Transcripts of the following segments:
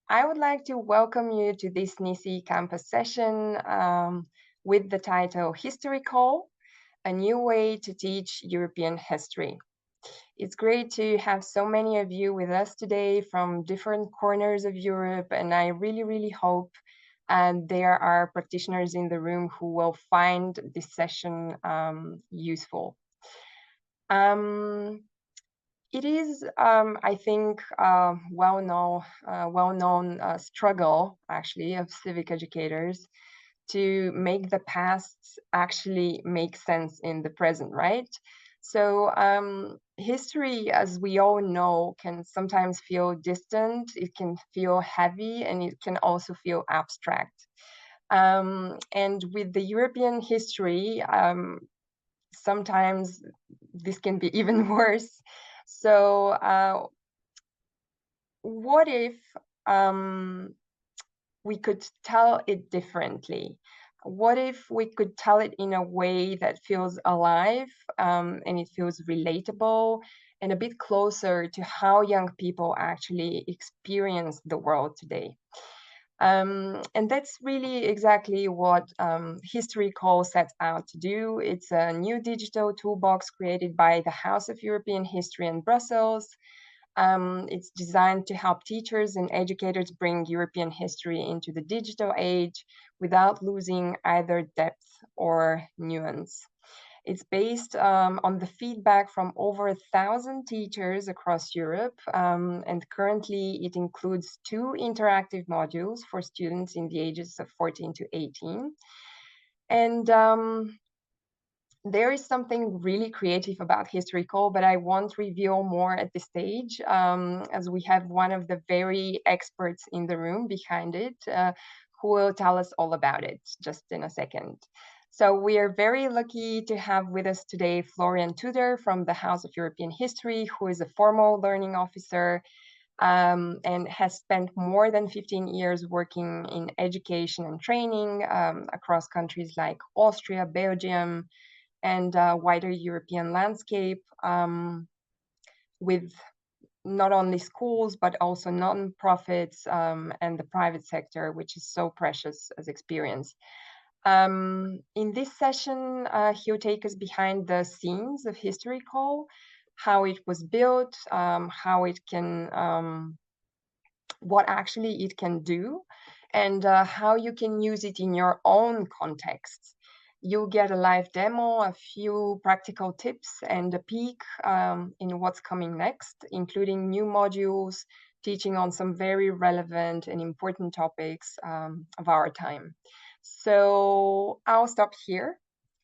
I would like to welcome you to this NECE Campus Session with the title HistoriCall, a new way to teach European history. It's great to have so many of you with us today from different corners of Europe, and I really hope there are practitioners in the room who will find this session useful. It is, I think, well-known struggle, actually, of civic educators to make the past actually make sense in the present, right? So history, as we all know, can sometimes feel distant, it can feel heavy, and it can also feel abstract. And with the European history, sometimes this can be even worse. So what if we could tell it differently? What if we could tell it in a way that feels alive and it feels relatable and a bit closer to how young people actually experience the world today? And that's really exactly what HistoriCall sets out to do. It's a new digital toolbox created by the House of European History in Brussels. It's designed to help teachers and educators bring European history into the digital age without losing either depth or nuance. It's based on the feedback from over 1,000 teachers across Europe, and currently it includes 2 interactive modules for students in the ages of 14 to 18. And there is something really creative about HistoriCall, but I won't reveal more at this stage, as we have one of the very experts in the room behind it, who will tell us all about it just in a second. So we are very lucky to have with us today Florian Tuder from the House of European History, who is a formal learning officer and has spent more than 15 years working in education and training across countries like Austria, Belgium, and wider European landscape with not only schools, but also non-profits and the private sector, which is so precious as experience. In this session, he'll take us behind the scenes of HistoriCall, how it was built, how it can, what actually it can do, and how you can use it in your own context. You'll get a live demo, a few practical tips, and a peek in what's coming next, including new modules, teaching on some very relevant and important topics of our time. So I'll stop here.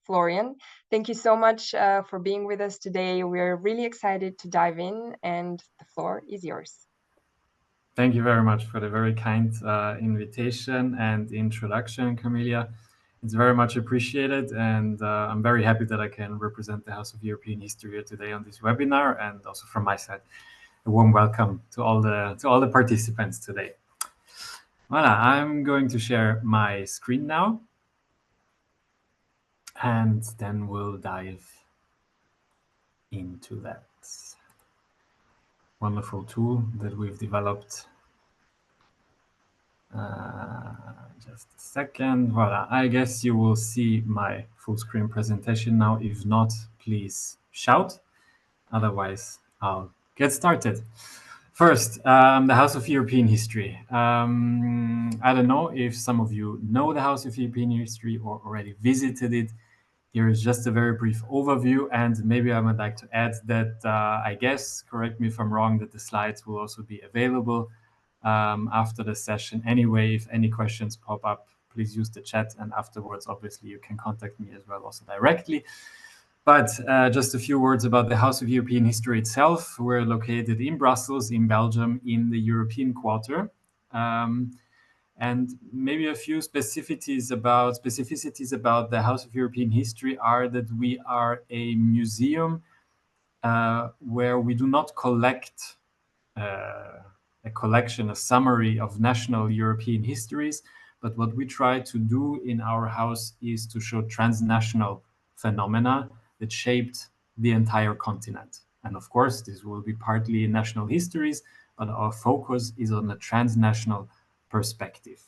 Florian, thank you so much for being with us today. We're really excited to dive in, and the floor is yours. Thank you very much for the very kind invitation and introduction, Camelia. It's very much appreciated, and I'm very happy that I can represent the House of European History today on this webinar, and also from my side, a warm welcome to all the participants today. Voilà, I'm going to share my screen now, and then we'll dive into that wonderful tool that we've developed. Just a second. Voila, I guess you will see my full screen presentation now. If not, please shout. Otherwise, I'll get started. First, the House of European History. I don't know if some of you know the House of European History or already visited it. Here is just a very brief overview, and maybe I would like to add that I guess, correct me if I'm wrong, that the slides will also be available after the session. Anyway, if any questions pop up, please use the chat, and afterwards, obviously, you can contact me as well, also directly. But just a few words about the House of European History itself. We're located in Brussels, in Belgium, in the European Quarter. And maybe a few specificities about the House of European History are that we are a museum where we do not collect a collection, a summary of national European histories, but what we try to do in our house is to show transnational phenomena that shaped the entire continent. And of course, this will be partly national histories, but our focus is on a transnational perspective.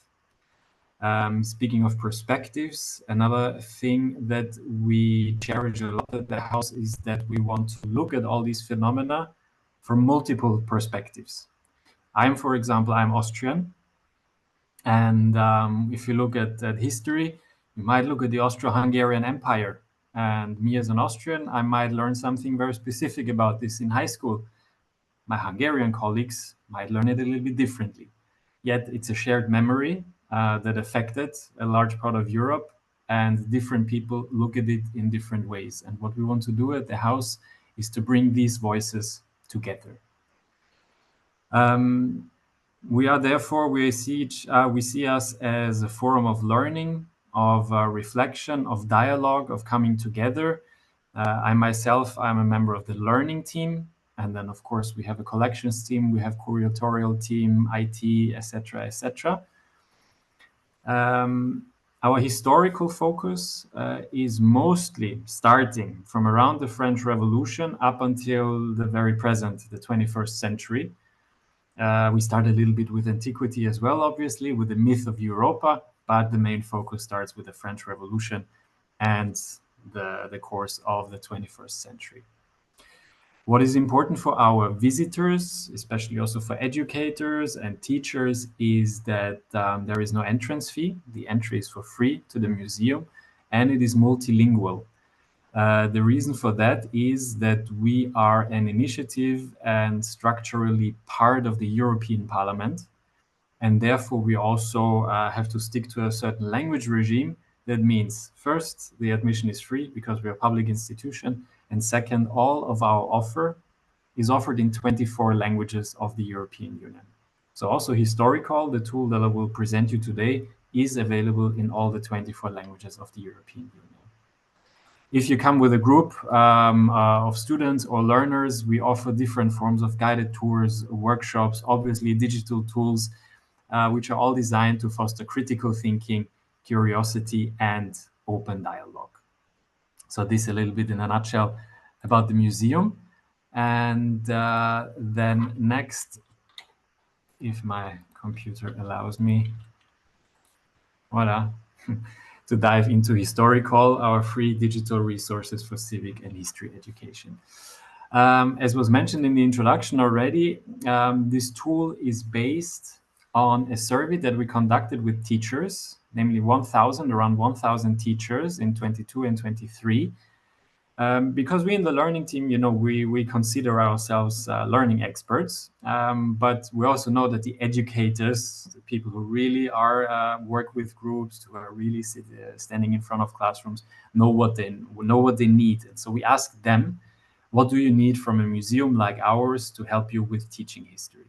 Speaking of perspectives, another thing that we cherish a lot at the house is that we want to look at all these phenomena from multiple perspectives. For example, I'm Austrian. And if you look at history, you might look at the Austro-Hungarian Empire. And me as an Austrian, I might learn something very specific about this in high school. My Hungarian colleagues might learn it a little bit differently. Yet it's a shared memory that affected a large part of Europe, and different people look at it in different ways. And what we want to do at the house is to bring these voices together. We are therefore, we see us as a forum of learning, of reflection, of dialogue, of coming together. I myself, I'm a member of the learning team. And then, of course, we have a collections team, we have curatorial team, IT, etc., etc. Our historical focus is mostly starting from around the French Revolution up until the very present, the 21st century. We start a little bit with antiquity as well, obviously, with the myth of Europa, but the main focus starts with the French Revolution and the course of the 21st century. What is important for our visitors, especially also for educators and teachers, is that there is no entrance fee. The entry is for free to the museum, and it is multilingual. The reason for that is that we are an initiative and structurally part of the European Parliament, and therefore we also have to stick to a certain language regime. That means, first, the admission is free because we are a public institution, and second, all of our offer is offered in 24 languages of the European Union. So also HistoriCall, the tool that I will present you today, is available in all the 24 languages of the European Union. If you come with a group of students or learners, we offer different forms of guided tours, workshops, obviously digital tools, which are all designed to foster critical thinking, curiosity, and open dialogue. So this a little bit in a nutshell about the museum. And then next, if my computer allows me, voila, to dive into HistoriCall, our free digital resources for civic and history education. As was mentioned in the introduction already, this tool is based on a survey that we conducted with teachers, namely around 1,000 teachers in 22 and 23. Because we in the learning team, we consider ourselves learning experts, but we also know that the educators, the people who really are work with groups, who are really standing in front of classrooms, know what they need. And so we ask them, what do you need from a museum like ours to help you with teaching history?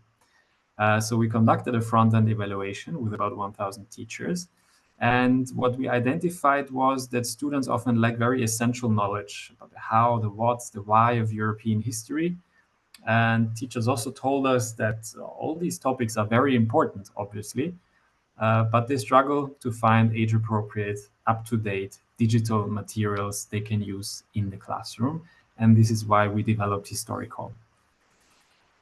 So we conducted a front-end evaluation with about 1,000 teachers. And what we identified was that students often lack very essential knowledge about the how, the what, the why of European history. And teachers also told us that all these topics are very important, obviously, but they struggle to find age-appropriate, up-to-date digital materials they can use in the classroom. And this is why we developed HistoriCall.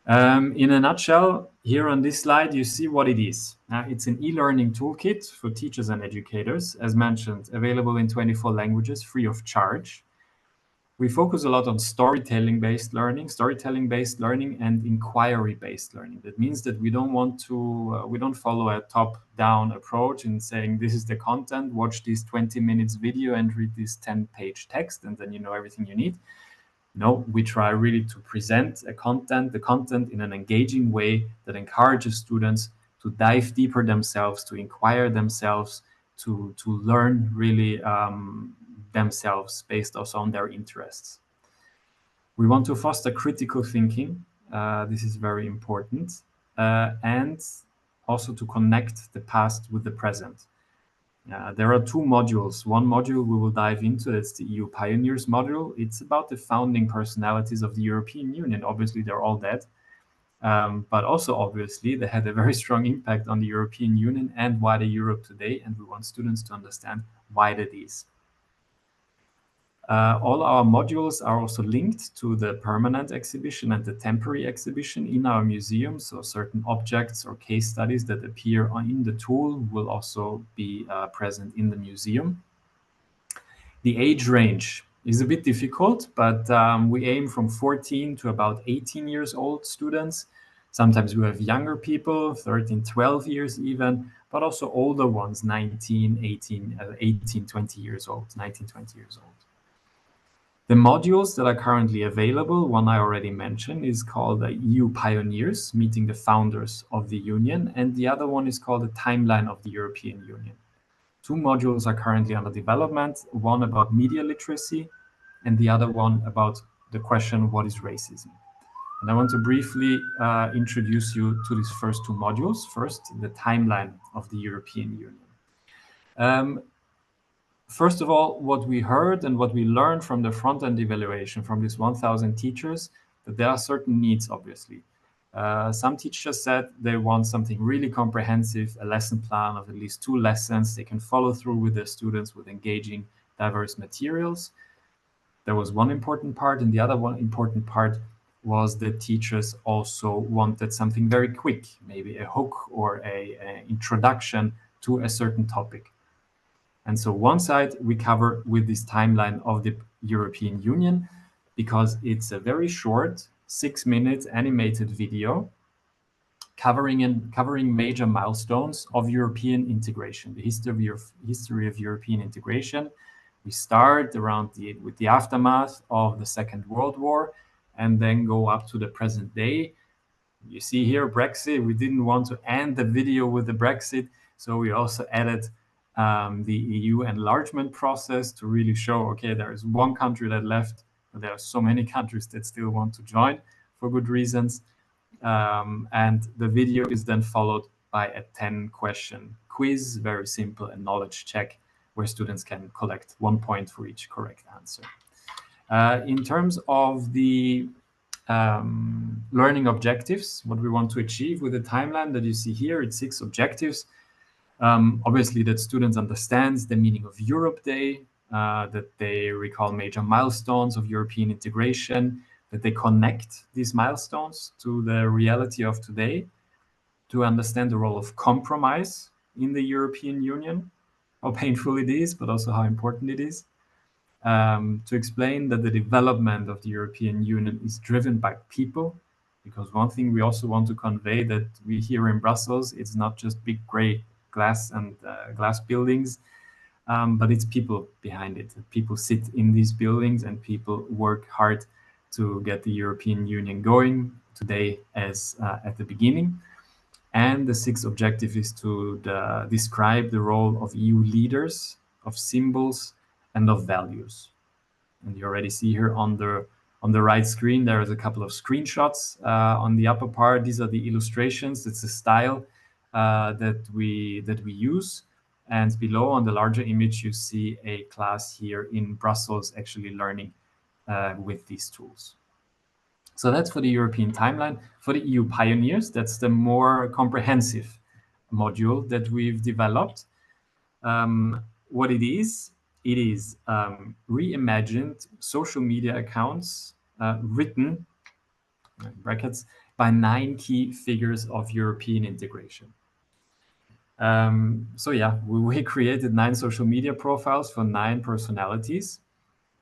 In a nutshell, here on this slide, you see what it is. It's an e-learning toolkit for teachers and educators, as mentioned, available in 24 languages, free of charge. We focus a lot on storytelling-based learning and inquiry-based learning. That means that we don't follow a top-down approach in saying, this is the content, watch this 20 minutes video and read this 10-page text, and then you know everything you need. No, we try really to present the content in an engaging way that encourages students to dive deeper themselves, to inquire themselves, to learn really themselves based also on their interests. We want to foster critical thinking. This is very important. And also to connect the past with the present. There are two modules. One module we will dive into, that's the EU Pioneers module. It's about the founding personalities of the European Union. Obviously, they're all dead. But also, obviously, they had a very strong impact on the European Union and wider Europe today. And we want students to understand why that is. All our modules are also linked to the permanent exhibition and the temporary exhibition in our museum. So certain objects or case studies that appear in the tool will also be present in the museum. The age range is a bit difficult, but we aim from 14 to about 18 years old students. Sometimes we have younger people, 13, 12 years even, but also older ones, 19, 18, 20 years old, 19, 20 years old. The modules that are currently available, one I already mentioned, is called EU Pioneers, meeting the founders of the Union, and the other one is called the Timeline of the European Union. Two modules are currently under development, one about media literacy and the other one about the question, what is racism? And I want to briefly introduce you to these first two modules. First, the Timeline of the European Union. First of all, what we heard and what we learned from the front-end evaluation from these 1,000 teachers, that there are certain needs, obviously. Some teachers said they want something really comprehensive, a lesson plan of at least 2 lessons. They can follow through with their students with engaging diverse materials. There was one important part, and the other one important part was that teachers also wanted something very quick, maybe a hook or an introduction to a certain topic. And so one side we cover with this timeline of the European Union, because it's a very short 6-minute animated video covering major milestones of European integration, the history of European integration. We start with the aftermath of the Second World War and then go up to the present day. You see here Brexit. We didn't want to end the video with the Brexit, so we also added the EU enlargement process to really show, okay, there is one country that left, but there are so many countries that still want to join for good reasons. And the video is then followed by a 10-question quiz, very simple, a knowledge check, where students can collect 1 point for each correct answer. In terms of the learning objectives, what we want to achieve with the timeline that you see here, it's 6 objectives. Obviously, that students understand the meaning of Europe Day, that they recall major milestones of European integration, that they connect these milestones to the reality of today, to understand the role of compromise in the European Union, how painful it is, but also how important it is, to explain that the development of the European Union is driven by people, because one thing we also want to convey that we here in Brussels, it's not just big gray glass and glass buildings, but it's people behind it. People sit in these buildings and people work hard to get the European Union going today as at the beginning. And the 6th objective is to describe the role of EU leaders, of symbols, and of values. And you already see here on the right screen, there is a couple of screenshots on the upper part. These are the illustrations. It's a style that we use. And below on the larger image, you see a class here in Brussels actually learning with these tools. So that's for the European timeline. For the EU Pioneers, that's the more comprehensive module that we've developed. What it is reimagined social media accounts written, in brackets, by 9 key figures of European integration. So yeah, we created 9 social media profiles for 9 personalities.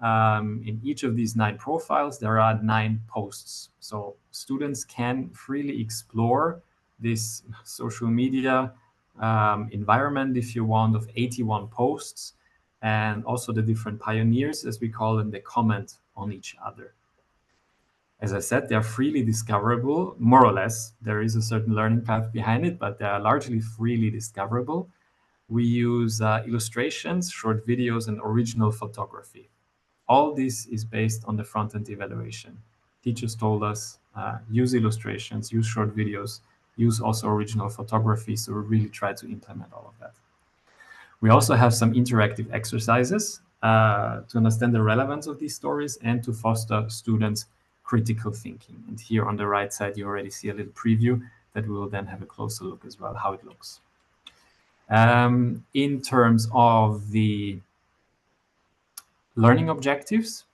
In each of these 9 profiles, there are 9 posts. So students can freely explore this social media environment, if you want, of 81 posts, and also the different pioneers, as we call them, they comment on each other. As I said, they are freely discoverable, more or less. There is a certain learning path behind it, but they are largely freely discoverable. We use illustrations, short videos, and original photography. All this is based on the front-end evaluation. Teachers told us, use illustrations, use short videos, use also original photography, so we really try to implement all of that. We also have some interactive exercises to understand the relevance of these stories and to foster students' critical thinking. And here on the right side, you already see a little preview that we will then have a closer look as well, how it looks. In terms of the Learning objectives.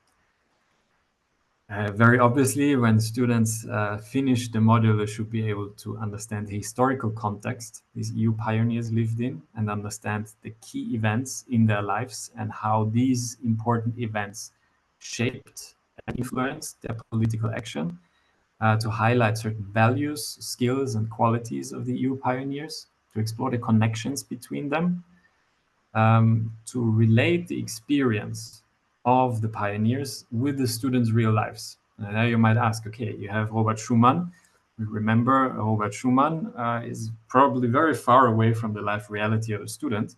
Very obviously, when students finish the module, they should be able to understand the historical context these EU pioneers lived in and understand the key events in their lives and how these important events shaped and influenced their political action, to highlight certain values, skills, and qualities of the EU pioneers, to explore the connections between them, to relate the experience of the pioneers with the students' real lives. And now you might ask, okay, you have Robert Schumann. We remember Robert Schumann is probably very far away from the life reality of a student.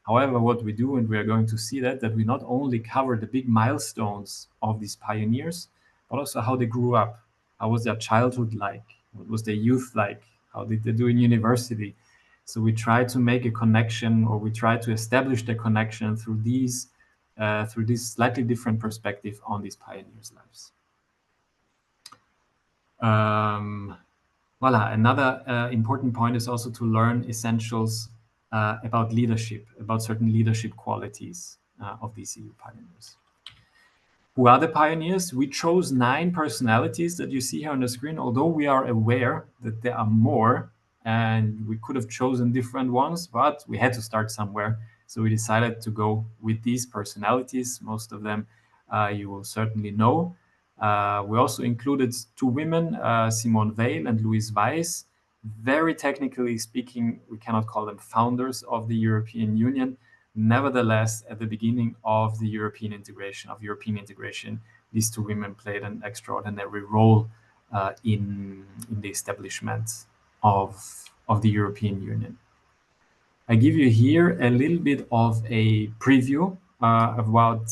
However, what we do, and we are going to see that we not only cover the big milestones of these pioneers, but also how they grew up. How was their childhood like? What was their youth like? How did they do in university? So we try to make a connection, or we try to establish the connection through this slightly different perspective on these pioneers' lives. Voila, another important point is also to learn essentials about leadership, about certain leadership qualities of these EU pioneers. Who are the pioneers? We chose 9 personalities that you see here on the screen, although we are aware that there are more and we could have chosen different ones, but we had to start somewhere. So we decided to go with these personalities. Most of them you will certainly know. We also included 2 women, Simone Weil and Louise Weiss. Very technically speaking, we cannot call them founders of the European Union. Nevertheless, at the beginning of the European integration, these 2 women played an extraordinary role in the establishment of the European Union. I give you here a little bit of a preview about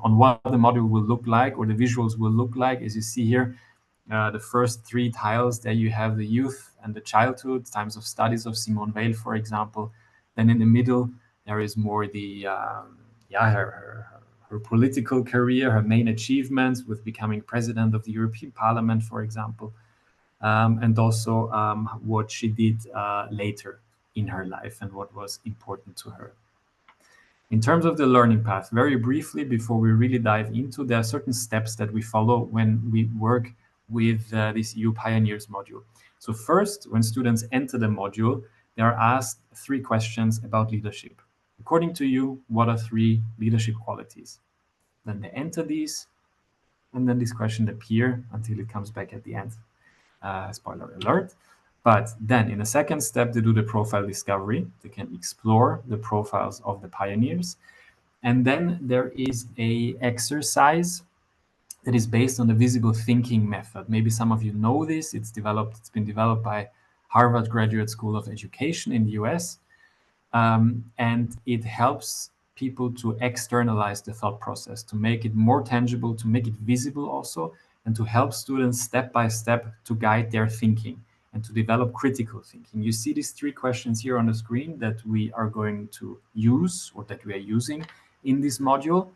on what the module will look like, or the visuals will look like. As you see here, the first 3 tiles, there you have the youth and the childhood, times of studies of Simone Weil, for example. Then in the middle, there is more the her political career, her main achievements with becoming president of the European Parliament, for example, and also what she did later in her life and what was important to her. In terms of the learning path, very briefly, before we really dive into, there are certain steps that we follow when we work with this EU Pioneers module. So first, when students enter the module, they are asked 3 questions about leadership. According to you, what are 3 leadership qualities? Then they enter these, and then this question appear until it comes back at the end. Spoiler alert. But then in the second step, they do the profile discovery. They can explore the profiles of the pioneers. And then there is a exercise that is based on the visible thinking method. Maybe some of you know this. It's been developed by Harvard Graduate School of Education in the US. And it helps people to externalize the thought process, to make it more tangible, to make it visible also, and to help students step by step to guide their thinking and to develop critical thinking. You see these 3 questions here on the screen that we are going to use, or that we are using in this module.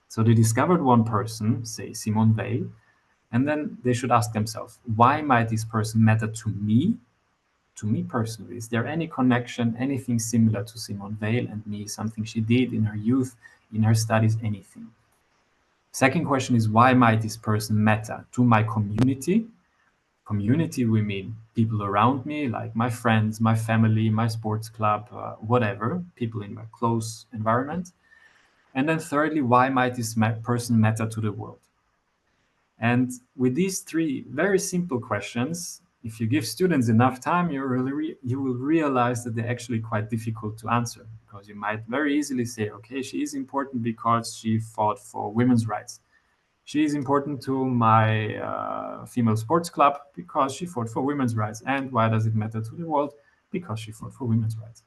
So they discovered one person, say Simone Weil, and then they should ask themselves, why might this person matter to me? To me personally, is there any connection, anything similar to Simone Weil and me, something she did in her youth, in her studies, anything? Second question is, why might this person matter to my community? Community, we mean people around me, like my friends, my family, my sports club, whatever, people in my close environment. And then thirdly, why might this person matter to the world? And with these 3 very simple questions, if you give students enough time, you will realize that they're actually quite difficult to answer, because you might very easily say, okay, she is important because she fought for women's rights. She is important to my female sports club because she fought for women's rights. And why does it matter to the world? Because she fought for women's rights.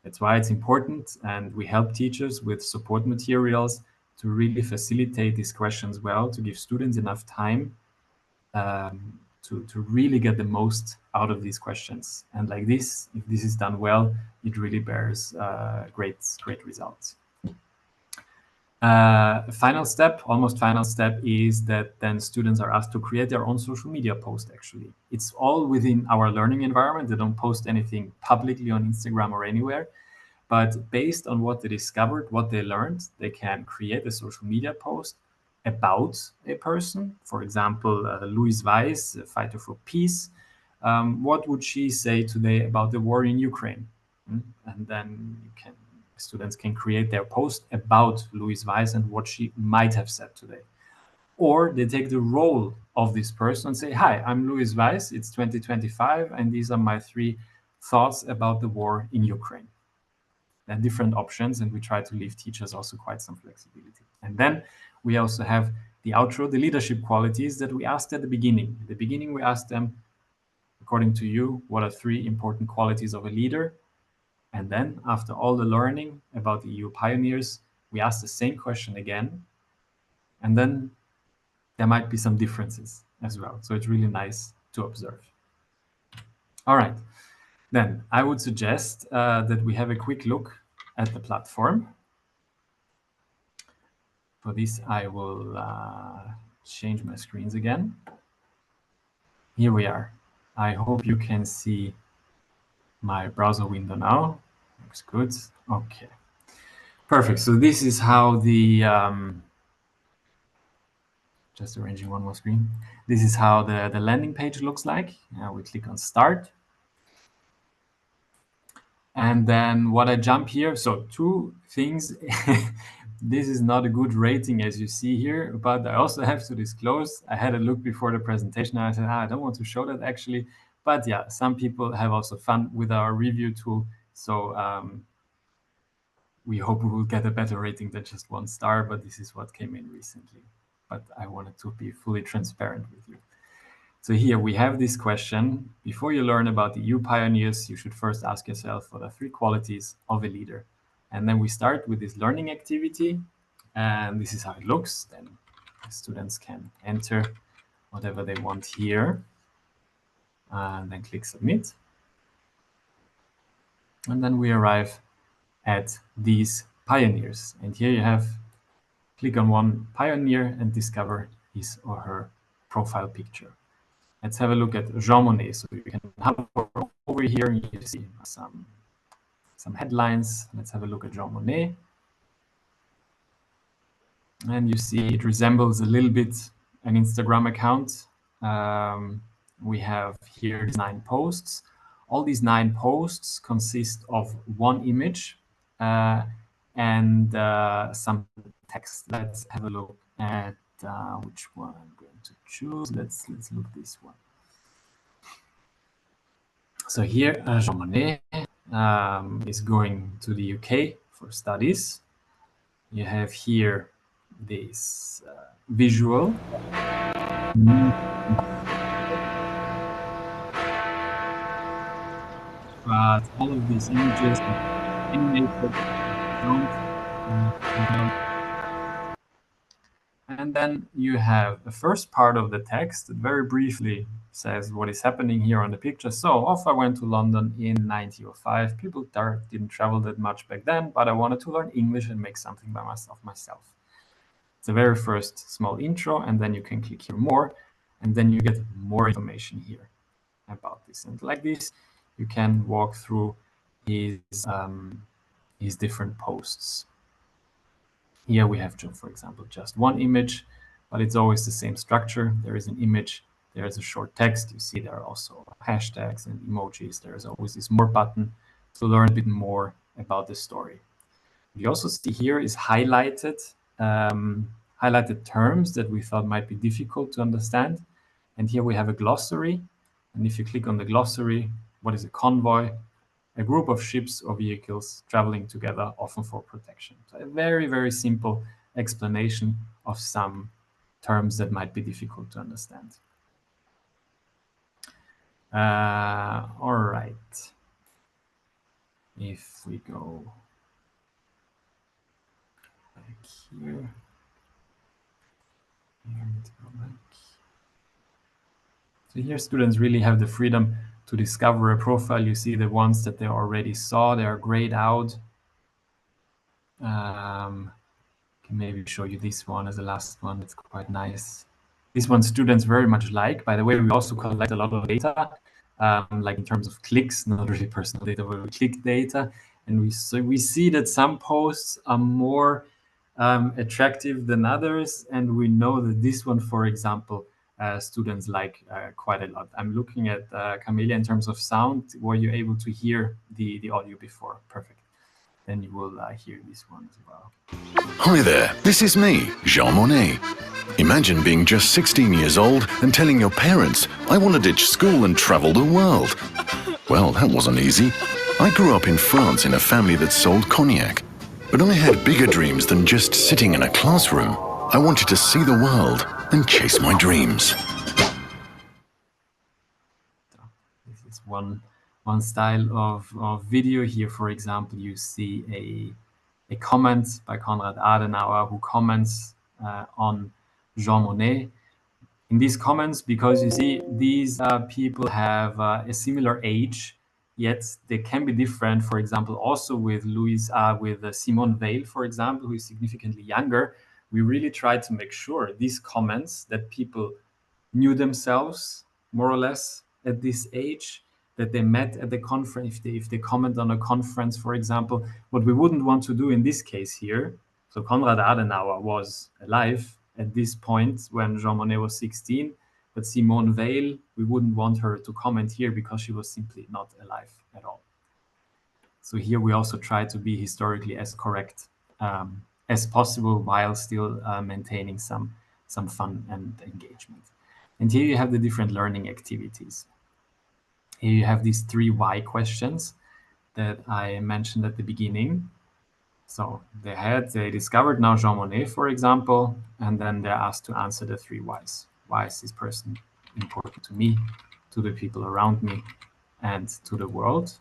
That's why it's important, and we help teachers with support materials to really facilitate these questions well, to give students enough time to really get the most out of these questions. And like this, if this is done well, it really bears great results. Final step, almost final step, is that then students are asked to create their own social media post, actually. It's all within our learning environment. They don't post anything publicly on Instagram or anywhere. But based on what they discovered, what they learned, they can create a social media post about a person. For example, Louise Weiss, a fighter for peace. What would she say today about the war in Ukraine? And then students can create their post about Louise Weiss and what she might have said today. Or they take the role of this person and say, hi, I'm Louise Weiss, it's 2025, and these are my 3 thoughts about the war in Ukraine. There are different options, and we try to leave teachers also quite some flexibility. And then we also have the outro, the leadership qualities that we asked at the beginning. At the beginning, we asked them, according to you, what are 3 important qualities of a leader? And then after all the learning about the EU pioneers, we asked the same question again. And then there might be some differences as well. So it's really nice to observe. All right. Then I would suggest that we have a quick look at the platform. For this, I will change my screens again. Here we are. I hope you can see my browser window now. Looks good. Okay. Perfect. So this is how the, just arranging one more screen. This is how the landing page looks like. We click on Start. And then what I jump here, so 2 things. This is not a good rating as you see here, but I also have to disclose, I had a look before the presentation and I said, I don't want to show that actually. But yeah, some people have also fun with our review tool. So we hope we will get a better rating than just 1 star, but this is what came in recently. But I wanted to be fully transparent with you. So here we have this question. Before you learn about the EU pioneers, you should first ask yourself what are 3 qualities of a leader. And then we start with this learning activity. And this is how it looks. Then the students can enter whatever they want here. And then click Submit. And then we arrive at these pioneers. And here you have, click on one pioneer and discover his or her profile picture. Let's have a look at Jean Monnet. So you can hover over here and you see some headlines. Let's have a look at Jean Monnet. And you see it resembles a little bit an Instagram account. We have here 9 posts. All these 9 posts consist of 1 image and some text. Let's have a look at which one I'm going to choose. Let's look this one. So here, Jean Monnet is going to the UK for studies. You have here this visual. But all of these images are animated. And then you have the first part of the text that very briefly says what is happening here on the picture. So off I went to London in 1905. People there didn't travel that much back then, but I wanted to learn English and make something by myself. It's the very first small intro, and then you can click here more, and then you get more information here about this. And like this, you can walk through his different posts. Here we have, for example, just 1 image, but it's always the same structure. There is an image, there is a short text. You see there are also hashtags and emojis. There is always this more button to learn a bit more about the story. You also see here is highlighted terms that we thought might be difficult to understand. And here we have a glossary. And if you click on the glossary, what is a convoy? A group of ships or vehicles traveling together, often for protection. So a very, very simple explanation of some terms that might be difficult to understand. All right. If we go back here, let's go back. So here students really have the freedom to discover a profile. You see the ones that they already saw, they are grayed out. Can maybe show you this one as the last one. It's quite nice. This one students very much like. By the way, we also collect a lot of data, like in terms of clicks, not really personal data, but we click data. And we see that some posts are more attractive than others, and we know that this one, for example, students like quite a lot. I'm looking at Camelia in terms of sound. Were you able to hear the audio before? Perfect. Then you will hear this one as well. Hi there, this is me, Jean Monnet. Imagine being just 16 years old and telling your parents, I want to ditch school and travel the world. Well, that wasn't easy. I grew up in France in a family that sold cognac. But I had bigger dreams than just sitting in a classroom. I wanted to see the world and chase my dreams. This is one style of video. Here, for example, you see a comment by Konrad Adenauer, who comments on Jean Monnet. In these comments, because you see, these people have a similar age, yet they can be different. For example, also with Simone Weil, for example, who is significantly younger, we really try to make sure these comments that people knew themselves more or less at this age, that they met at the conference. If they comment on a conference, for example, what we wouldn't want to do in this case here. So Konrad Adenauer was alive at this point when Jean Monnet was 16, but Simone Weil, we wouldn't want her to comment here because she was simply not alive at all. So here we also try to be historically as correct as possible while still maintaining some fun and engagement. And here you have the different learning activities. Here you have these 3 why questions that I mentioned at the beginning. So they discovered now Jean Monnet, for example, and then they're asked to answer the 3 whys. Why is this person important to me, to the people around me, and to the world?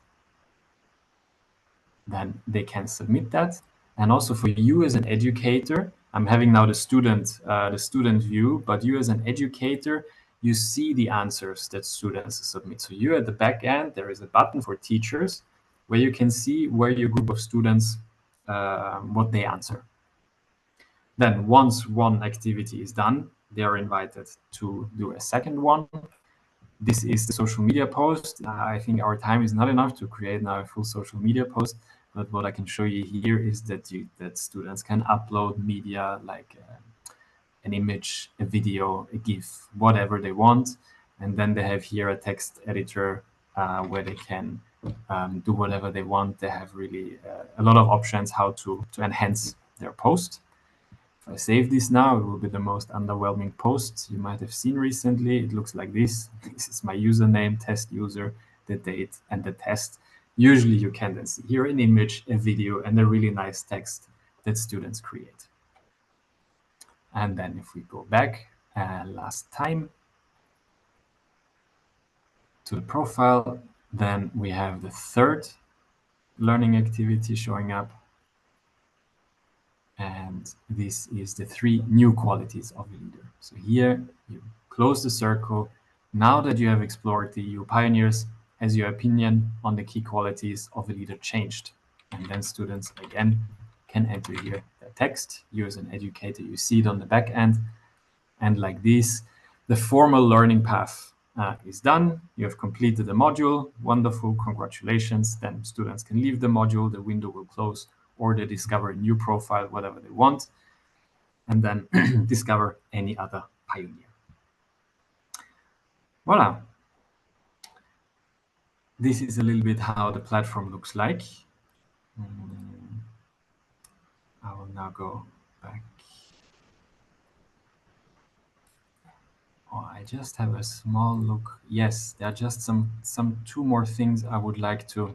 Then they can submit that. And also for you as an educator, I'm having now the student view, but you as an educator, you see the answers that students submit. So you at the back end, there is a button for teachers where you can see where your group of students, what they answer. Then once one activity is done, they are invited to do a second one. This is the social media post. I think our time is not enough to create now a full social media post, but what I can show you here is that students can upload media like an image, a video, a GIF, whatever they want. And then they have here a text editor where they can do whatever they want. They have really a lot of options how to enhance their post. If I save this now, it will be the most underwhelming post you might have seen recently. It looks like this. This is my username, test user, the date, and the test. Usually you can then see here an image, a video, and a really nice text that students create. And then if we go back last time to the profile, then we have the 3rd learning activity showing up. And this is the 3 new qualities of a leader. So here you close the circle. Now that you have explored the EU pioneers, has your opinion on the key qualities of a leader changed? And then students again can enter here the text. You as an educator, you see it on the back end. And like this, the formal learning path is done. You have completed the module. Wonderful, congratulations. Then students can leave the module, the window will close, or they discover a new profile, whatever they want, and then discover any other pioneer. Voila. This is a little bit how the platform looks like. I will now go back. Oh, I just have a small look. Yes, there are just some 2 more things I would like to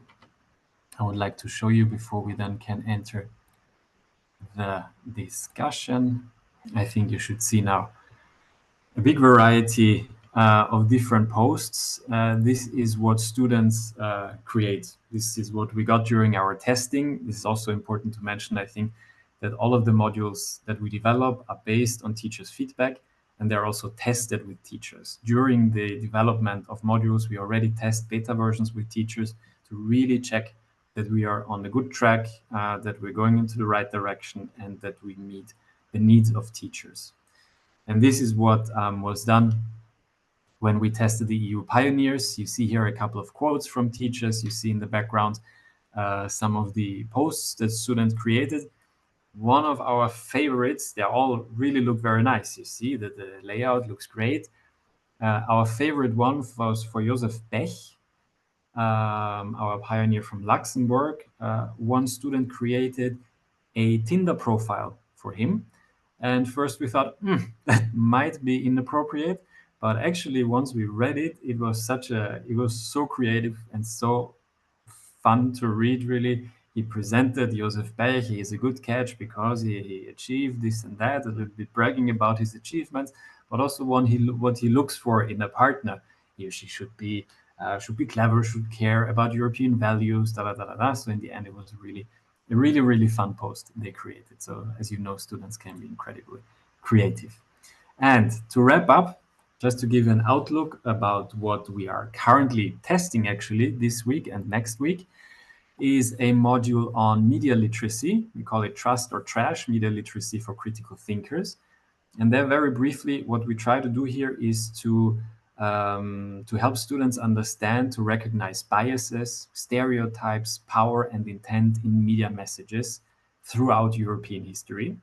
show you before we then can enter the discussion. I think you should see now a big variety of different posts. This is what students create. This is what we got during our testing. This is also important to mention, I think, that all of the modules that we develop are based on teachers' feedback, and they're also tested with teachers. During the development of modules, we already test beta versions with teachers to really check that we are on the good track, that we're going into the right direction, and that we meet the needs of teachers. And this is what was done when we tested the EU pioneers. You see here a couple of quotes from teachers. You see in the background some of the posts that students created. One of our favorites, they all really look very nice. You see that the layout looks great. Our favorite one was for Josef Bech, our pioneer from Luxembourg. One student created a Tinder profile for him. And first we thought, that might be inappropriate. But actually, once we read it, it was so creative and so fun to read, really. He presented Josef Bech, he is a good catch because he achieved this and that, a little bit bragging about his achievements, but also what he looks for in a partner. He or she should be clever, should care about European values, da da da da da. So in the end, it was a really fun post they created. So as you know, students can be incredibly creative. And to wrap up, just to give an outlook about what we are currently testing actually this week and next week, is a module on media literacy. We call it Trust or Trash, Media Literacy for Critical Thinkers. And then very briefly, what we try to do here is to help students understand, to recognize biases, stereotypes, power, and intent in media messages throughout European history.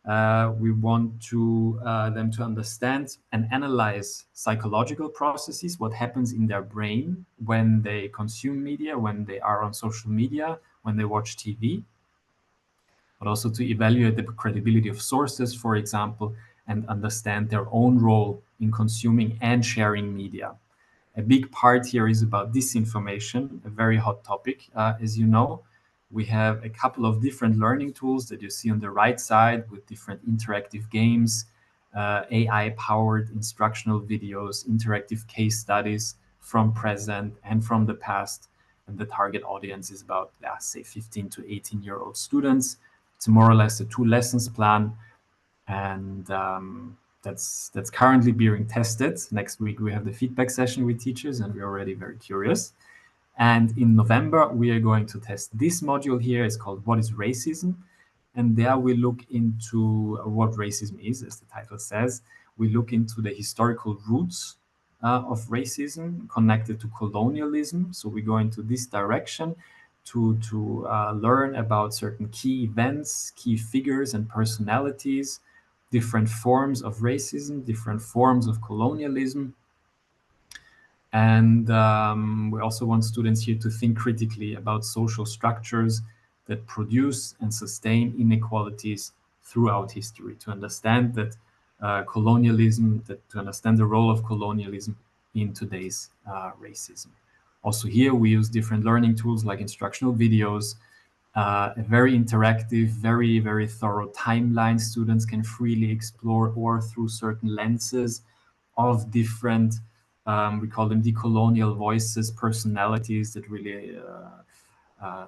We want them to understand and analyze psychological processes, what happens in their brain when they consume media, when they are on social media, when they watch TV, but also to evaluate the credibility of sources, for example, and understand their own role in consuming and sharing media. A big part here is about disinformation, a very hot topic, as you know. We have a couple of different learning tools that you see on the right side with different interactive games, AI-powered instructional videos, interactive case studies from present and from the past. And the target audience is about, say, 15 to 18-year-old students. It's more or less a 2 lessons plan. And that's currently being tested. Next week, we have the feedback session with teachers, and we're already very curious. And in November, we are going to test this module here. It's called What is Racism? And there we look into what racism is, as the title says. We look into the historical roots of racism connected to colonialism. So we go into this direction to learn about certain key events, key figures and personalities, different forms of racism, different forms of colonialism. And we also want students here to think critically about social structures that produce and sustain inequalities throughout history, to understand that to understand the role of colonialism in today's racism. Also here, we use different learning tools like instructional videos, a very interactive, very thorough timeline students can freely explore, or through certain lenses of different, we call them decolonial voices, personalities that really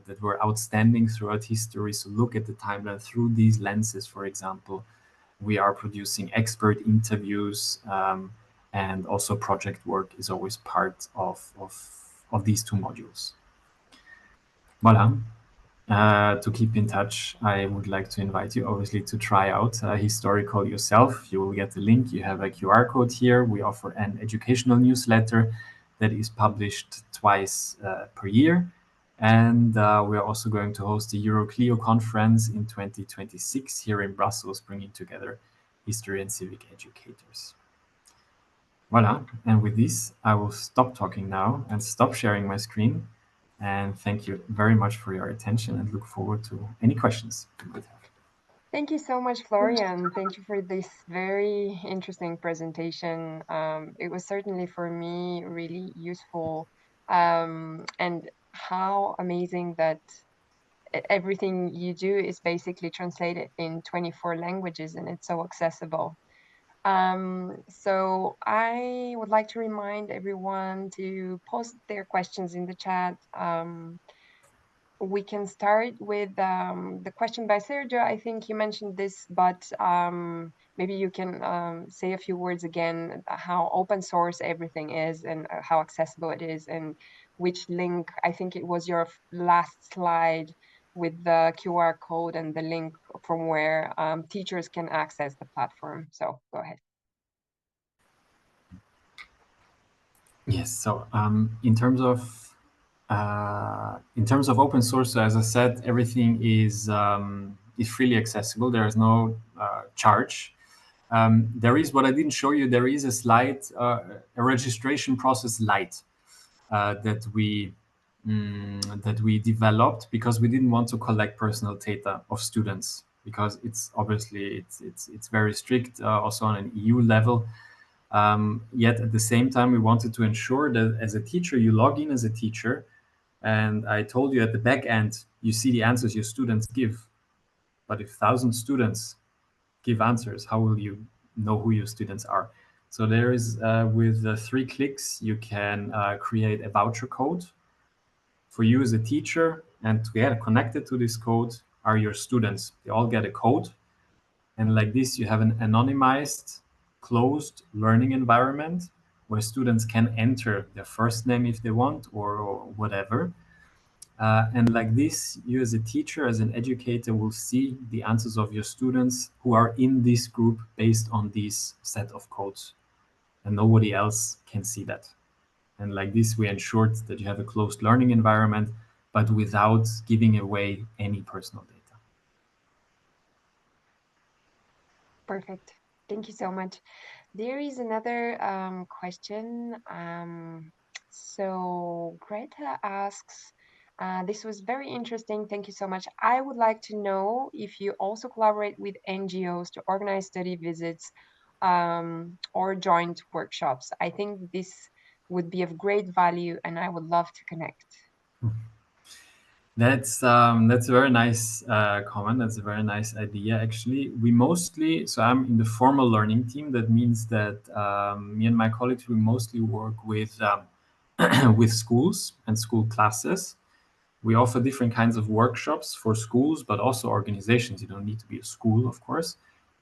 that were outstanding throughout history. So look at the timeline through these lenses, for example. We are producing expert interviews, and also project work is always part of these 2 modules. Voilà. To keep in touch, I would like to invite you, obviously, to try out HistoriCall yourself. You will get the link. You have a QR code here. We offer an educational newsletter that is published twice per year. And we are also going to host the EuroClio conference in 2026 here in Brussels, bringing together history and civic educators. Voilà. And with this, I will stop talking now and stop sharing my screen. And thank you very much for your attention, and look forward to any questions you might have. Thank you so much, Florian. Thank you for this very interesting presentation. It was certainly for me really useful, and how amazing that everything you do is basically translated in 24 languages, and it's so accessible. So I would like to remind everyone to post their questions in the chat. We can start with the question by Sergio. I think you mentioned this, but maybe you can say a few words again, how open source everything is and how accessible it is, and which link, I think it was your last slide with the QR code and the link from where teachers can access the platform. So go ahead. Yes, so in terms of In terms of open source, so as I said, everything is freely accessible. There is no charge. There is, what I didn't show you, there is a slide, a registration process light that we developed because we didn't want to collect personal data of students, because it's obviously it's very strict, also on an EU level. Yet at the same time, we wanted to ensure that as a teacher, you log in as a teacher, and I told you at the back end, you see the answers your students give. But if 1,000 students give answers, how will you know who your students are? So there is, with 3 clicks, you can create a voucher code for you as a teacher, and to get connected to this code are your students. They all get a code, and like this, you have an anonymized, closed learning environment where students can enter their first name if they want, or whatever. And like this, you as a teacher, as an educator, will see the answers of your students who are in this group based on this set of codes. And nobody else can see that. And like this, we ensured that you have a closed learning environment, but without giving away any personal data. Perfect. Thank you so much. There is another question. So Greta asks, this was very interesting. Thank you so much. I would like to know if you also collaborate with NGOs to organize study visits or joint workshops. I think this would be of great value and I would love to connect. That's a very nice comment. That's a very nice idea, actually. We mostly, so I'm in the formal learning team. That means that me and my colleagues, we mostly work with with schools and school classes. We offer different kinds of workshops for schools, but also organizations. You don't need to be a school, of course.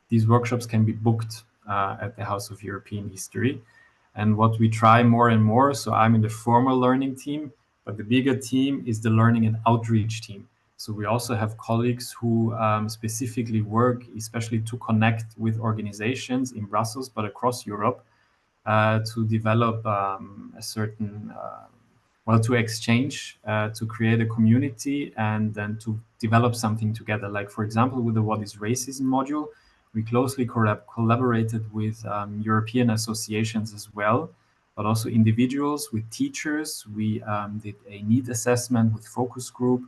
These workshops can be booked at the House of European History. And what we try more and more, so I'm in the formal learning team, but the bigger team is the learning and outreach team. So we also have colleagues who specifically work, especially to connect with organizations in Brussels, but across Europe, to develop a certain, to exchange, to create a community, and then to develop something together. Like, for example, with the What is Racism module, we closely collaborated with European associations as well, but also individuals, with teachers. We did a need assessment with focus group,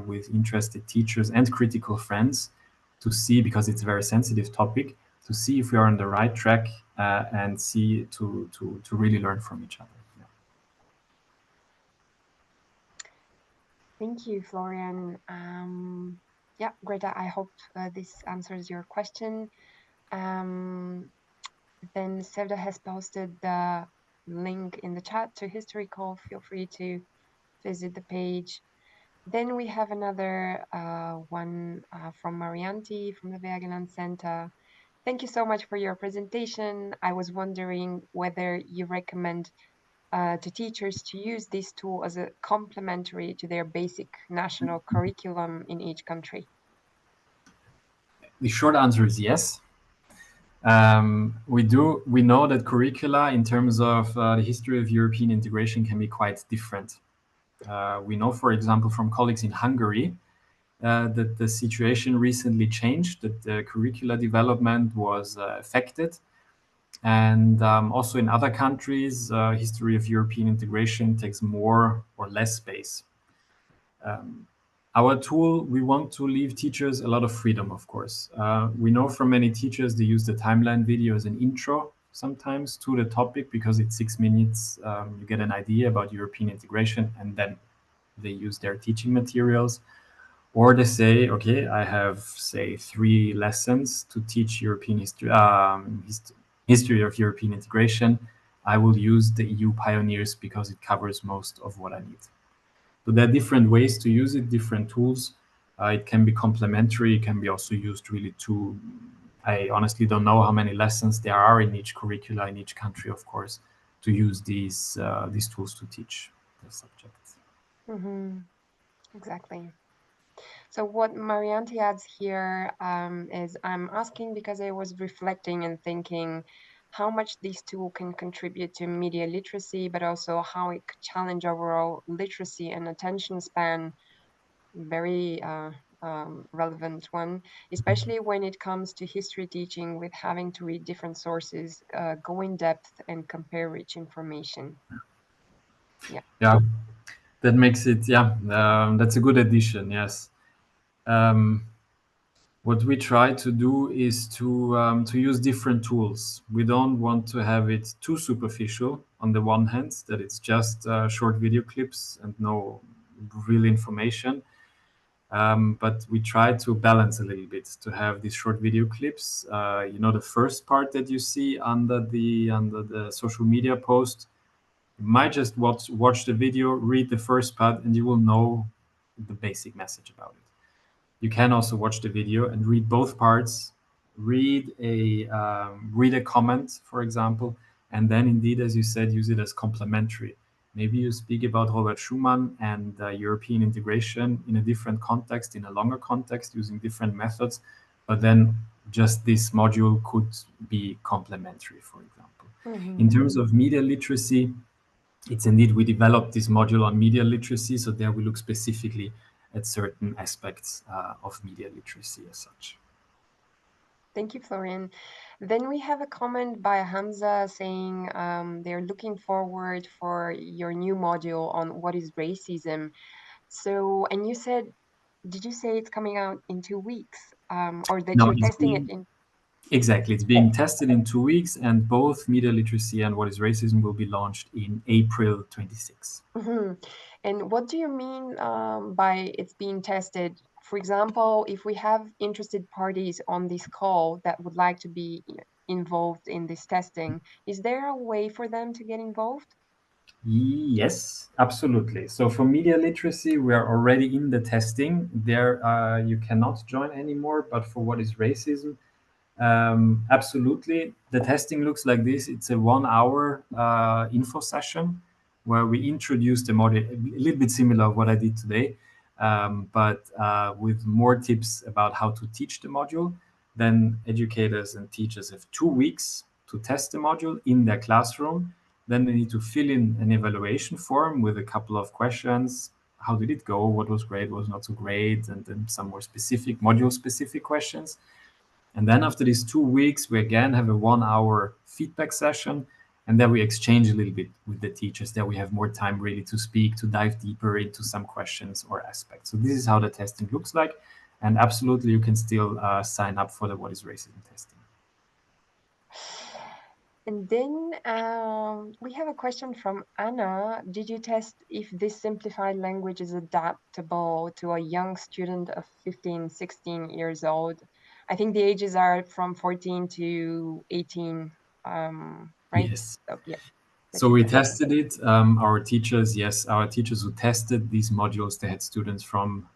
with interested teachers and critical friends, to see, because it's a very sensitive topic, to see if we are on the right track, and see to really learn from each other. Yeah. Thank you, Florian. Yeah, Greta, I hope this answers your question. Then Sevda has posted the link in the chat to HistoriCall. Feel free to visit the page. Then we have another one from Marianti from the Bergeland Center. Thank you so much for your presentation. I was wondering whether you recommend to teachers to use this tool as a complementary to their basic national curriculum in each country. The short answer is yes. We know that curricula in terms of the history of European integration can be quite different. We know, for example, from colleagues in Hungary, that the situation recently changed, that the curricula development was affected. And also in other countries, history of European integration takes more or less space. Our tool, we want to leave teachers a lot of freedom, of course. We know from many teachers they use the timeline video as an intro sometimes to the topic, because it's 6 minutes, you get an idea about European integration, and then they use their teaching materials. Or they say, okay, I have, say, 3 lessons to teach European history, history of European integration. I will use the EU Pioneers because it covers most of what I need. So there are different ways to use it, different tools. It can be complementary. It can be also used really to, I honestly don't know how many lessons there are in each curricula, in each country, of course, to use these tools to teach the subjects. Mm-hmm. Exactly. So what Marianti adds here is, I'm asking because I was reflecting and thinking how much this tool can contribute to media literacy, but also how it could challenge overall literacy and attention span. Very relevant one, especially when it comes to history teaching with having to read different sources, go in depth and compare rich information. Yeah, that makes it, that's a good addition, yes. What we try to do is to use different tools. We don't want to have it too superficial on the one hand, that it's just short video clips and no real information. But we try to balance a little bit to have these short video clips. The first part that you see under the social media post, you might just watch the video, read the first part, and you will know the basic message about it. You can also watch the video and read both parts, read a comment, for example, and then indeed, as you said, use it as complementary. Maybe you speak about Robert Schumann and European integration in a different context, in a longer context, using different methods, but then just this module could be complementary, for example. Mm-hmm. In terms of media literacy, it's indeed, we developed this module on media literacy, so there we look specifically at certain aspects of media literacy as such. Thank you, Florian. Then we have a comment by Hamza saying they're looking forward for your new module on what is racism. So, and you said, did you say it's coming out in 2 weeks, or that No, you're testing it in? Exactly, it's being tested in 2 weeks, and both media literacy and what is racism will be launched in April 26. Mm-hmm. And what do you mean by it's being tested? For example, if we have interested parties on this call that would like to be involved in this testing, is there a way for them to get involved? Yes, absolutely. So for media literacy, we are already in the testing. There, you cannot join anymore. But for what is racism, absolutely. The testing looks like this. It's a 1 hour info session where we introduce the module, a little bit similar to what I did today, but with more tips about how to teach the module. Then educators and teachers have 2 weeks to test the module in their classroom. Then they need to fill in an evaluation form with a couple of questions. How did it go? What was great? What was not so great? And then some more specific, module-specific questions. And then after these 2 weeks, we again have a 1 hour feedback session. And then we exchange a little bit with the teachers. There we have more time really to speak, to dive deeper into some questions or aspects. So this is how the testing looks like. And absolutely, you can still sign up for the What is Racism testing. And then we have a question from Anna. Did you test if this simplified language is adaptable to a young student of 15, 16 years old? I think the ages are from 14 to 18, right? Yes. So, yeah. So we tested it. Our teachers who tested these modules, they had students from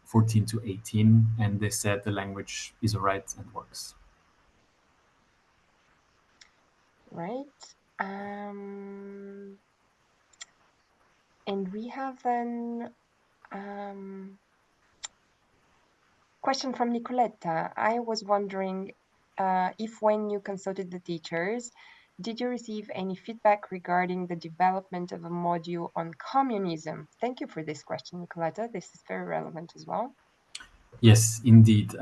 14 to 18, and they said the language is all right and works. Right. And we have then question from Nicoletta. I was wondering if when you consulted the teachers, did you receive any feedback regarding the development of a module on communism? Thank you for this question, Nicoletta. This is very relevant as well. Yes, indeed.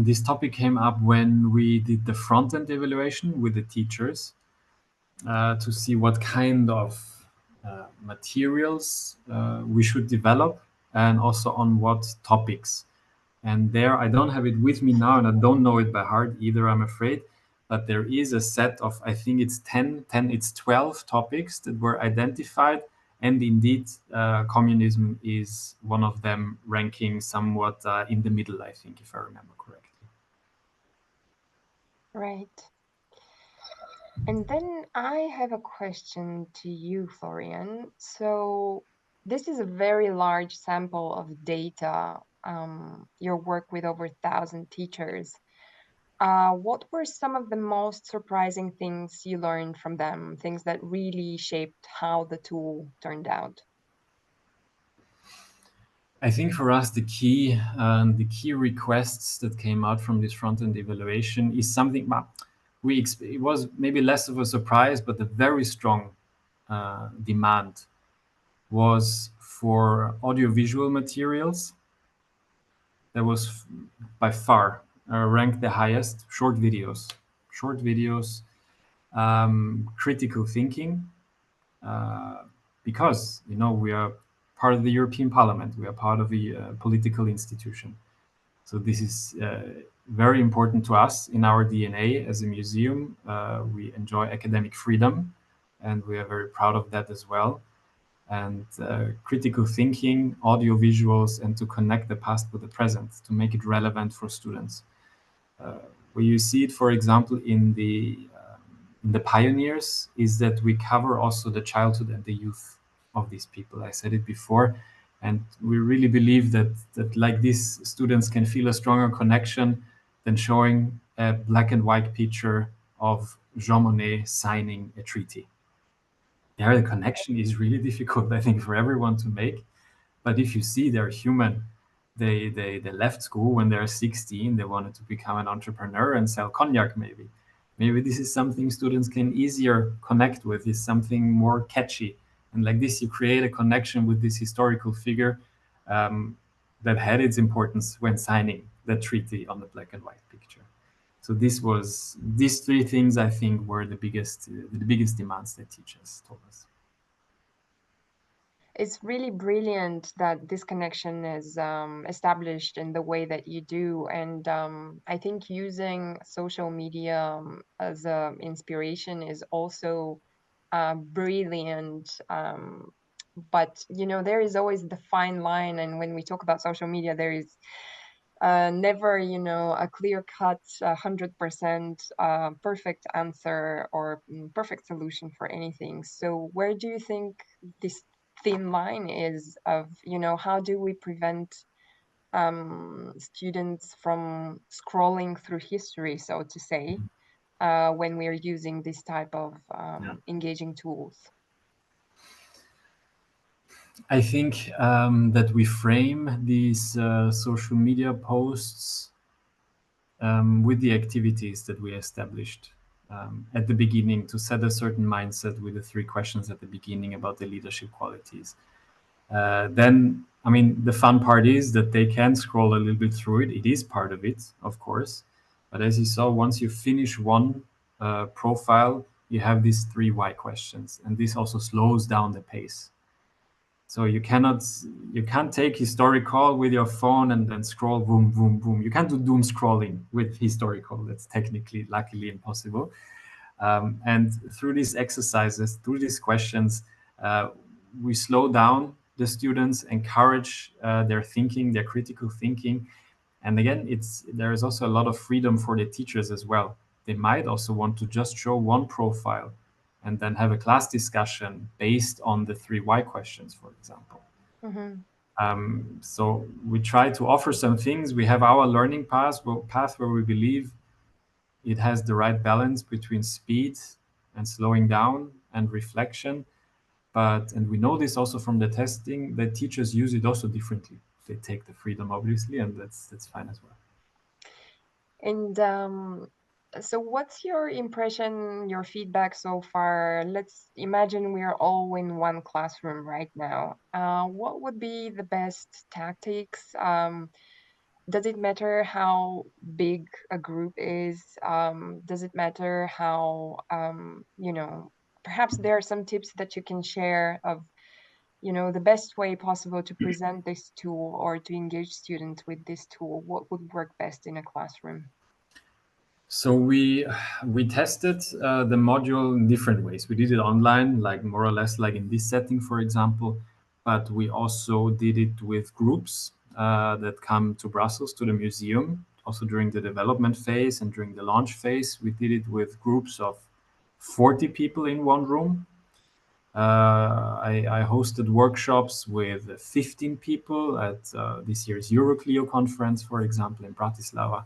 This topic came up when we did the front-end evaluation with the teachers to see what kind of materials we should develop and also on what topics. And there, I don't have it with me now, and I don't know it by heart either, I'm afraid. But there is a set of, I think it's 12 topics that were identified. And indeed, communism is one of them, ranking somewhat in the middle, I think, if I remember correctly. Right. And then I have a question to you, Florian. So this is a very large sample of data, your work with over 1,000 teachers. What were some of the most surprising things you learned from them, things that really shaped how the tool turned out? I think for us, the key requests that came out from this front-end evaluation is something, it was maybe less of a surprise, but a very strong demand was for audiovisual materials. That was by far ranked the highest. Short videos, critical thinking, because we are part of the European Parliament, we are part of a political institution. So this is very important to us in our DNA as a museum. We enjoy academic freedom, and we are very proud of that as well. And critical thinking, audio visuals, and to connect the past with the present, to make it relevant for students. Where you see it, for example, in the pioneers, is that we cover also the childhood and the youth of these people. I said it before, and we really believe that like this, students can feel a stronger connection than showing a black and white picture of Jean Monnet signing a treaty. There, the connection is really difficult, I think, for everyone to make. But if you see they're human, they left school when they're 16, they wanted to become an entrepreneur and sell cognac, maybe. Maybe this is something students can easier connect with, is something more catchy. And like this, you create a connection with this historical figure that had its importance when signing the treaty on the black and white picture. So these three things, I think, were the biggest demands that teachers told us. It's really brilliant that this connection is established in the way that you do. And I think using social media as an inspiration is also brilliant. But, there is always the fine line. And when we talk about social media, there is never, a clear-cut, 100% perfect answer or perfect solution for anything. So where do you think this thin line is of, how do we prevent students from scrolling through history, so to say, when we are using this type of engaging tools? I think that we frame these social media posts with the activities that we established at the beginning to set a certain mindset with the 3 questions at the beginning about the leadership qualities. Then, the fun part is that they can scroll a little bit through it. It is part of it, of course. But as you saw, once you finish one profile, you have these 3 why questions. And this also slows down the pace. So you can't take HistoriCall with your phone and then scroll, boom, boom, boom. You can't do doom scrolling with HistoriCall. That's technically, luckily, impossible. And through these exercises, through these questions, we slow down the students, encourage their thinking, their critical thinking. And again, there is also a lot of freedom for the teachers as well. They might also want to just show one profile and then have a class discussion based on the 3 why questions, for example. Mm-hmm. So we try to offer some things. We have our learning path where we believe it has the right balance between speed and slowing down and reflection. And we know this also from the testing, that teachers use it also differently. They take the freedom, obviously, and that's fine as well. And so what's your impression, your feedback so far? Let's imagine we are all in one classroom right now. What would be the best tactics? Does it matter how big a group is? Does it matter how, perhaps there are some tips that you can share of, the best way possible to present this tool or to engage students with this tool? What would work best in a classroom? So we tested the module in different ways. We did it online, like more or less like in this setting, for example, but we also did it with groups that come to Brussels, to the museum, also during the development phase and during the launch phase. We did it with groups of 40 people in one room. I hosted workshops with 15 people at this year's Euroclio conference, for example, in Bratislava.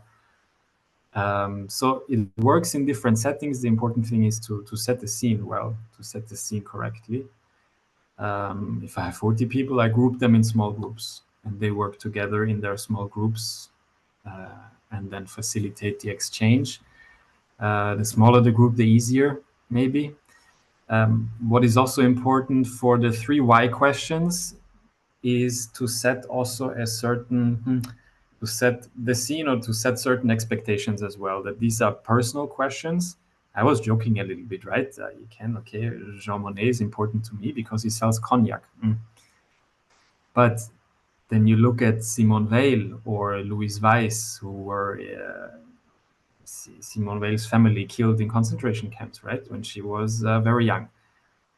So it works in different settings. The important thing is to set the scene well, to set the scene correctly. If I have 40 people, I group them in small groups, and they work together in their small groups and then facilitate the exchange. The smaller the group, the easier, maybe. What is also important for the 3 why questions is to set also a certain, to set the scene or to set certain expectations as well, that these are personal questions. I was joking a little bit, right? You can, okay, Jean Monnet is important to me because he sells cognac. But then you look at Simone Weil or Louise Weiss, who were Simone Weil's family killed in concentration camps, right? When she was very young.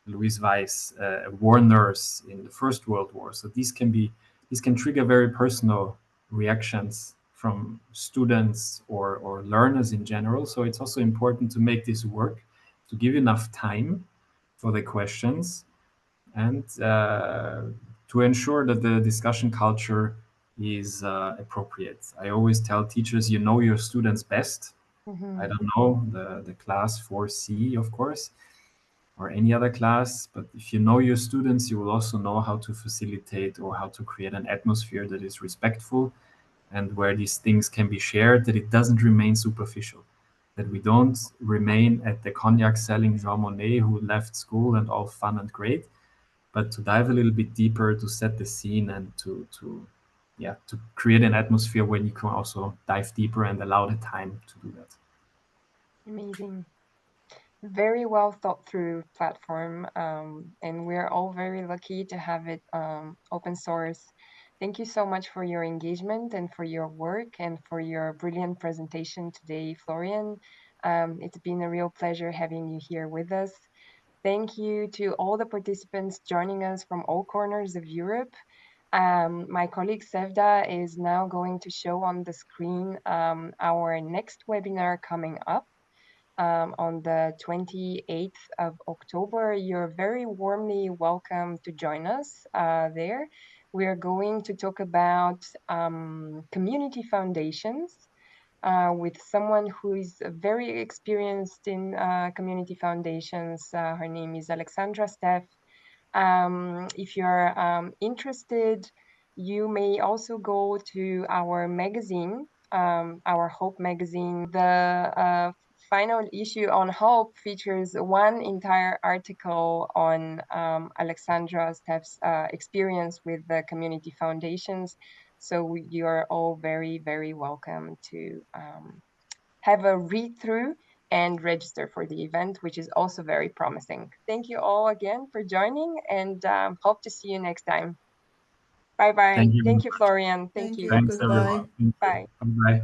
Louise Weiss, a war nurse in the First World War. So these can trigger very personal reactions from students or learners in general. So it's also important to make this work, to give enough time for the questions, and to ensure that the discussion culture is appropriate. I always tell teachers, you know your students best. I don't know, the class 4C, of course, or any other class, but if you know your students, you will also know how to facilitate or how to create an atmosphere that is respectful and where these things can be shared, that it doesn't remain superficial, that we don't remain at the cognac selling Jean Monnet who left school and all fun and great, but to dive a little bit deeper, to set the scene and to create an atmosphere where you can also dive deeper and allow the time to do that. Amazing. Very well thought through platform, and we're all very lucky to have it open source. Thank you so much for your engagement and for your work and for your brilliant presentation today, Florian. It's been a real pleasure having you here with us. Thank you to all the participants joining us from all corners of Europe. My colleague Sevda is now going to show on the screen our next webinar coming up. On the 28th of October. You're very warmly welcome to join us there. We are going to talk about community foundations with someone who is very experienced in community foundations. Her name is Alexandra Steff. If you're interested, you may also go to our magazine, our Hope magazine. The final issue on Hope features one entire article on Alexandra Steff's experience with the community foundations. So you're all very, very welcome to have a read through and register for the event, which is also very promising. Thank you all again for joining, and hope to see you next time. Bye-bye. Thank you. Thank you, Florian. Thank you. Thanks, Goodbye. everyone. Bye. Bye-bye.